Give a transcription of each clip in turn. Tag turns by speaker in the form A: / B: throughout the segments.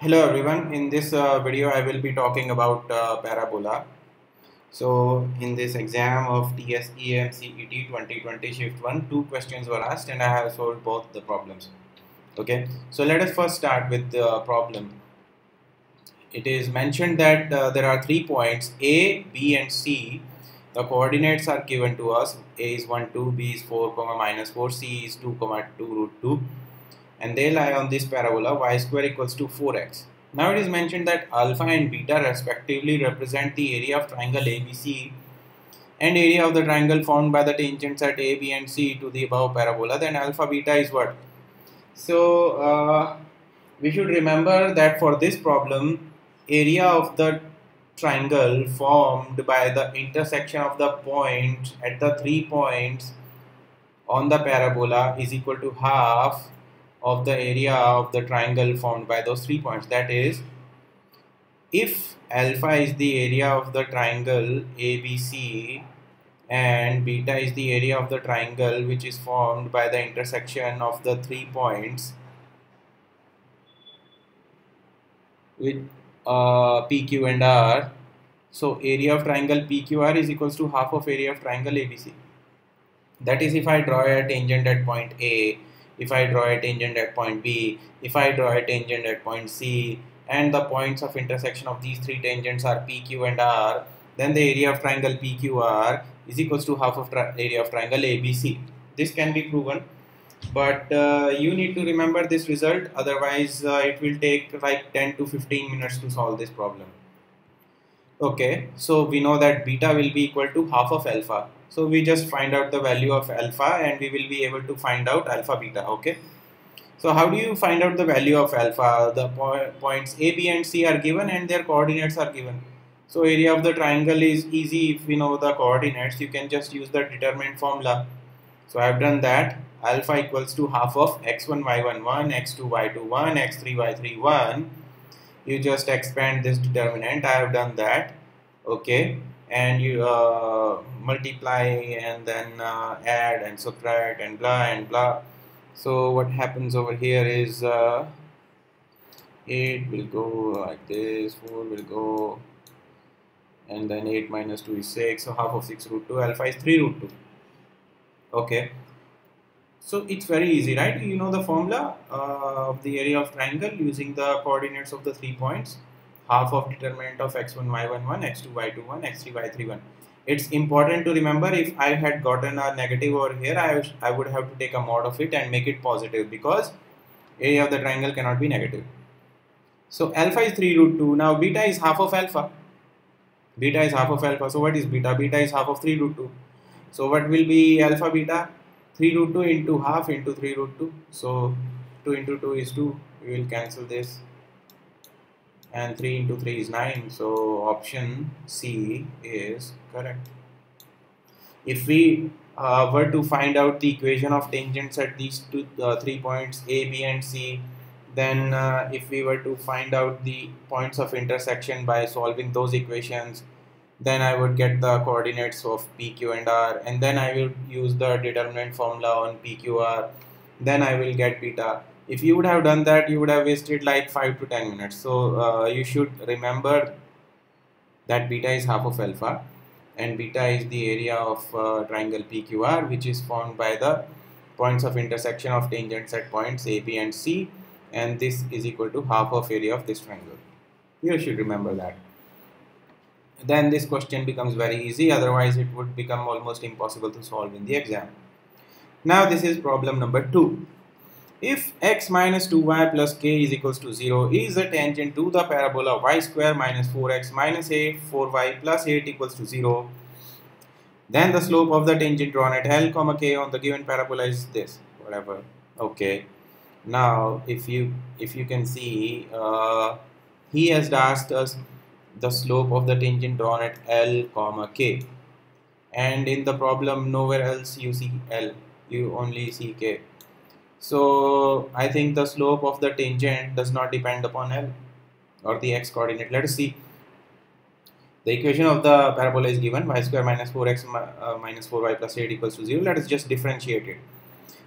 A: Hello everyone, in this video I will be talking about parabola. So in this exam of TSEMCET 2020 shift 1, two questions were asked and I have solved both the problems. Okay, so let us first start with the problem. It is mentioned that there are 3 points A, B and C. The coordinates are given to us. A is 1, 2, B is 4, minus 4, C is 2, 2 root 2. And they lie on this parabola y square equals to 4x. Now it is mentioned that alpha and beta respectively represent the area of triangle ABC and area of the triangle formed by the tangents at A, B and C to the above parabola. Then alpha beta is what? So we should remember that for this problem, area of the triangle formed by the intersection of the point at the 3 points on the parabola is equal to half of the area of the triangle formed by those 3 points. That is, if alpha is the area of the triangle ABC and beta is the area of the triangle which is formed by the intersection of the 3 points with PQ and R, so area of triangle PQR is equals to half of area of triangle ABC. That is, if I draw a tangent at point A, if I draw a tangent at point B, if I draw a tangent at point C, and the points of intersection of these three tangents are PQ and R, then the area of triangle PQR is equals to half of area of triangle ABC. This can be proven, but you need to remember this result, otherwise it will take like 10 to 15 minutes to solve this problem. Okay, so we know that beta will be equal to half of alpha. So we just find out the value of alpha and we will be able to find out alpha beta. Okay. So how do you find out the value of alpha? The points A, B and C are given and their coordinates are given. So area of the triangle is easy if we know the coordinates. You can just use the determinant formula. So I have done that. Alpha equals to half of x1 y1 1, x2 y2 1, x3 y3 1. You just expand this determinant. I have done that. Okay, and you multiply and then add and subtract and blah and blah. So what happens over here is 8 will go like this, 4 will go, and then 8 minus 2 is 6, so half of 6 root 2, alpha is 3 root 2. Okay, so it's very easy, right? You know the formula of the area of triangle using the coordinates of the 3 points. Half of determinant of x1 y1 1, x2 y2 1, x3 y3 1. It's important to remember, if I had gotten a negative over here, I would have to take a mod of it and make it positive, because area of the triangle cannot be negative. So alpha is 3 root 2. Now beta is half of alpha. Beta is half of alpha. So what is beta? Beta is half of 3 root 2. So what will be alpha beta? 3 root 2 into half into 3 root 2. So 2 into 2 is 2. We will cancel this. And 3 into 3 is 9. So option C is correct. If we were to find out the equation of tangents at these 3 points A, B and C, then if we were to find out the points of intersection by solving those equations, then I would get the coordinates of PQ and R, and then I will use the determinant formula on PQR, then I will get beta. If you would have done that, you would have wasted like 5 to 10 minutes. So you should remember that beta is half of alpha, and beta is the area of triangle PQR, which is formed by the points of intersection of tangents at points A, B and C, and this is equal to half of area of this triangle. You should remember that. Then this question becomes very easy, otherwise it would become almost impossible to solve in the exam. Now this is problem number 2. If x minus 2y plus k is equals to 0 is a tangent to the parabola y square minus 4x minus 8 4y plus 8 equals to 0, then the slope of the tangent drawn at L, k on the given parabola is this, whatever. Okay. Now if you can see, he has asked us the slope of the tangent drawn at L, k, and in the problem nowhere else you see L, you only see k. So I think the slope of the tangent does not depend upon L or the x coordinate. Let us see. The equation of the parabola is given, y square minus 4x minus 4y plus 8 equals to 0. Let us just differentiate it.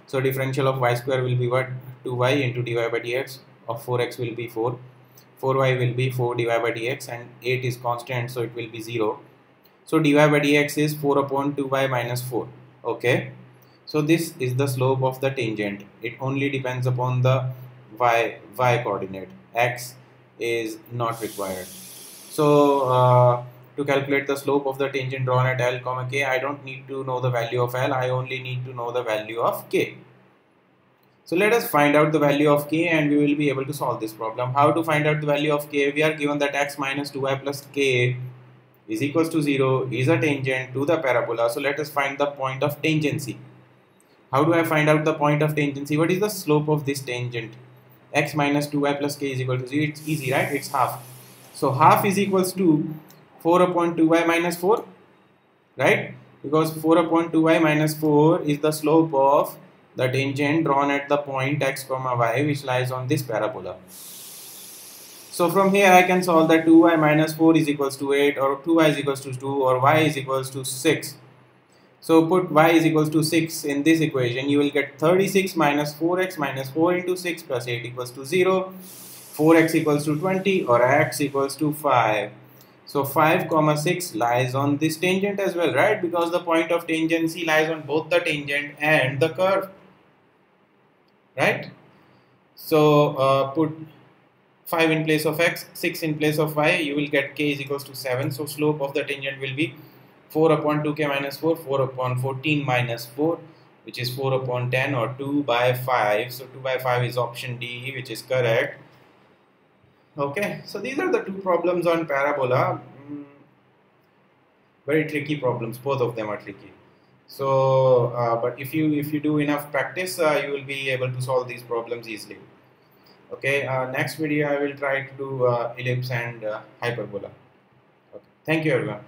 A: So differential of y square will be what? 2y into dy by dx of 4x will be 4. 4y will be 4 divided by dx, and 8 is constant, so it will be 0. So dy by dx is 4 upon 2y minus 4. Okay, so this is the slope of the tangent. It only depends upon the y coordinate. X is not required. So to calculate the slope of the tangent drawn at L, K, I don't need to know the value of L, I only need to know the value of K. So let us find out the value of K and we will be able to solve this problem. How to find out the value of K? We are given that x minus 2y plus K is equals to 0 is a tangent to the parabola. So let us find the point of tangency. How do I find out the point of tangency? What is the slope of this tangent? X minus 2y plus K is equal to 0. It's easy, right? It's half. So half is equals to 4 upon 2y minus 4, right? Because 4 upon 2y minus 4 is the slope of the tangent drawn at the point x comma y which lies on this parabola. So from here I can solve that 2y minus 4 is equals to 8, or 2y is equals to 2, or y is equals to 6. So put y is equals to 6 in this equation. You will get 36 minus 4x minus 4 into 6 plus 8 equals to 0. 4x equals to 20, or x equals to 5. So 5 comma 6 lies on this tangent as well, right? Because the point of tangency lies on both the tangent and the curve, right? So put 5 in place of x, 6 in place of y, you will get k is equals to 7. So slope of the tangent will be 4 upon 2k minus 4, 4 upon 14 minus 4, which is 4 upon 10, or 2 by 5. So 2 by 5 is option D, which is correct. Okay, so these are the two problems on parabola. Very tricky problems, both of them are tricky. So but if you do enough practice, you will be able to solve these problems easily. Okay, next video I will try to do ellipse and hyperbola. Okay. Thank you everyone.